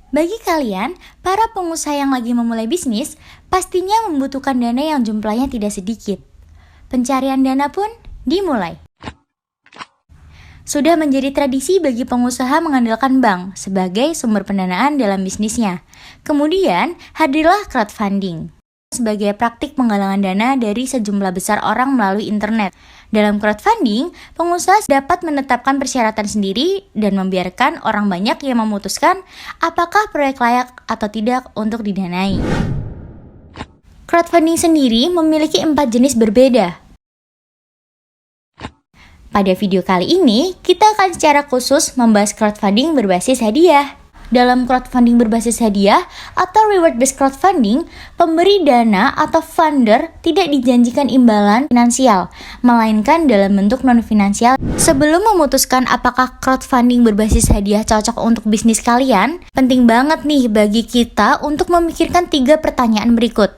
Bagi kalian, para pengusaha yang lagi memulai bisnis, pastinya membutuhkan dana yang jumlahnya tidak sedikit. Pencarian dana pun dimulai. Sudah menjadi tradisi bagi pengusaha mengandalkan bank sebagai sumber pendanaan dalam bisnisnya. Kemudian, hadirlah crowdfunding sebagai praktik penggalangan dana dari sejumlah besar orang melalui internet. Dalam crowdfunding, pengusaha dapat menetapkan persyaratan sendiri dan membiarkan orang banyak yang memutuskan apakah proyek layak atau tidak untuk didanai. Crowdfunding sendiri memiliki 4 jenis berbeda. Pada video kali ini, kita akan secara khusus membahas crowdfunding berbasis hadiah. Dalam crowdfunding berbasis hadiah atau reward-based crowdfunding, pemberi dana atau funder tidak dijanjikan imbalan finansial, melainkan dalam bentuk non-finansial. Sebelum memutuskan apakah crowdfunding berbasis hadiah cocok untuk bisnis kalian, penting banget nih bagi kita untuk memikirkan 3 pertanyaan berikut.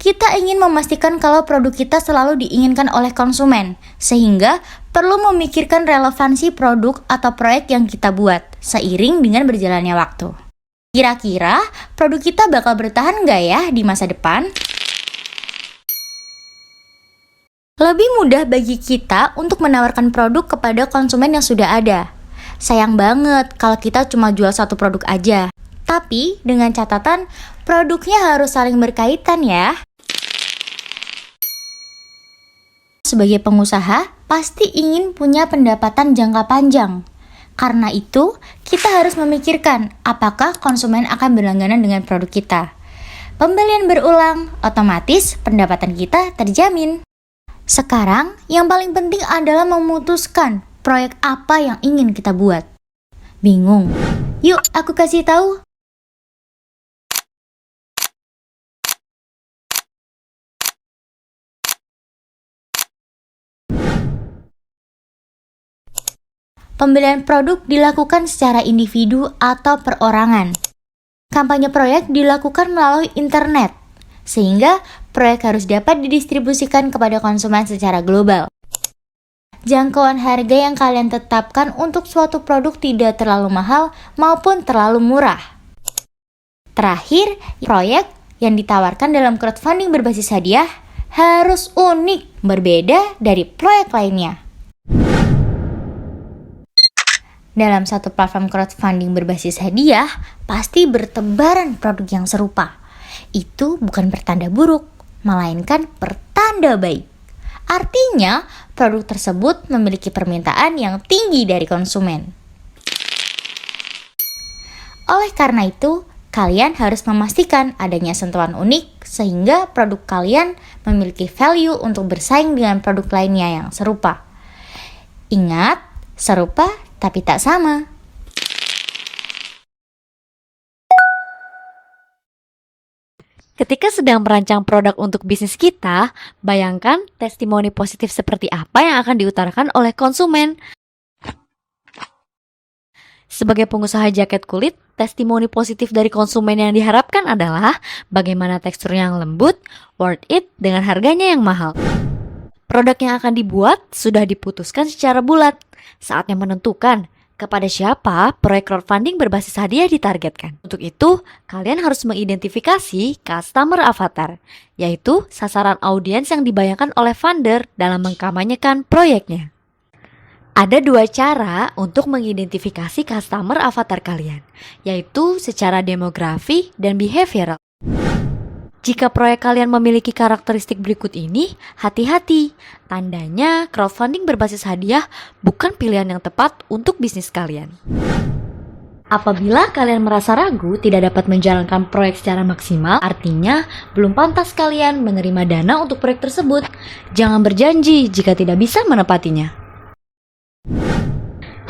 Kita ingin memastikan kalau produk kita selalu diinginkan oleh konsumen, sehingga perlu memikirkan relevansi produk atau proyek yang kita buat, seiring dengan berjalannya waktu. Kira-kira produk kita bakal bertahan nggak ya di masa depan? Lebih mudah bagi kita untuk menawarkan produk kepada konsumen yang sudah ada. Sayang banget kalau kita cuma jual satu produk aja. Tapi dengan catatan, produknya harus saling berkaitan ya. Sebagai pengusaha, pasti ingin punya pendapatan jangka panjang. Karena itu, kita harus memikirkan apakah konsumen akan berlangganan dengan produk kita. Pembelian berulang, otomatis pendapatan kita terjamin. Sekarang, yang paling penting adalah memutuskan proyek apa yang ingin kita buat. Bingung? Yuk, aku kasih tahu. Pembelian produk dilakukan secara individu atau perorangan. Kampanye proyek dilakukan melalui internet, sehingga proyek harus dapat didistribusikan kepada konsumen secara global. Jangkauan harga yang kalian tetapkan untuk suatu produk tidak terlalu mahal maupun terlalu murah. Terakhir, proyek yang ditawarkan dalam crowdfunding berbasis hadiah harus unik, berbeda dari proyek lainnya. Dalam satu platform crowdfunding berbasis hadiah, pasti bertebaran produk yang serupa. Itu bukan pertanda buruk, melainkan pertanda baik. Artinya, produk tersebut memiliki permintaan yang tinggi dari konsumen. Oleh karena itu, kalian harus memastikan adanya sentuhan unik sehingga produk kalian memiliki value untuk bersaing dengan produk lainnya yang serupa. Ingat, serupa tapi tak sama. Ketika sedang merancang produk untuk bisnis kita, bayangkan testimoni positif seperti apa yang akan diutarakan oleh konsumen. Sebagai pengusaha jaket kulit, testimoni positif dari konsumen yang diharapkan adalah bagaimana teksturnya yang lembut, worth it dengan harganya yang mahal. Produk yang akan dibuat sudah diputuskan secara bulat. Saatnya menentukan kepada siapa proyek crowdfunding berbasis hadiah ditargetkan. Untuk itu, kalian harus mengidentifikasi customer avatar, yaitu sasaran audiens yang dibayangkan oleh funder dalam mengkampanyekan proyeknya. Ada 2 cara untuk mengidentifikasi customer avatar kalian, yaitu secara demografi dan behavioral. Jika proyek kalian memiliki karakteristik berikut ini, hati-hati. Tandanya crowdfunding berbasis hadiah bukan pilihan yang tepat untuk bisnis kalian. Apabila kalian merasa ragu tidak dapat menjalankan proyek secara maksimal, artinya belum pantas kalian menerima dana untuk proyek tersebut. Jangan berjanji jika tidak bisa menepatinya.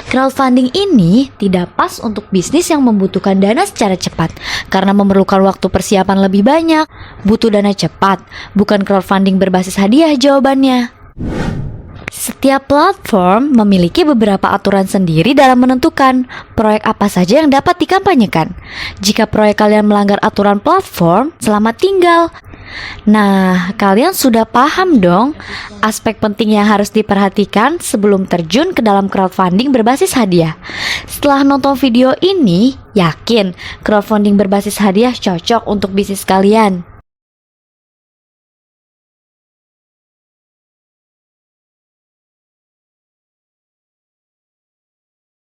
Crowdfunding ini tidak pas untuk bisnis yang membutuhkan dana secara cepat karena memerlukan waktu persiapan lebih banyak. Butuh dana cepat, bukan crowdfunding berbasis hadiah jawabannya. Setiap platform memiliki beberapa aturan sendiri dalam menentukan proyek apa saja yang dapat dikampanyekan. Jika proyek kalian melanggar aturan platform, selamat tinggal. Nah, kalian sudah paham dong aspek penting yang harus diperhatikan sebelum terjun ke dalam crowdfunding berbasis hadiah. Setelah nonton video ini, yakin crowdfunding berbasis hadiah cocok untuk bisnis kalian.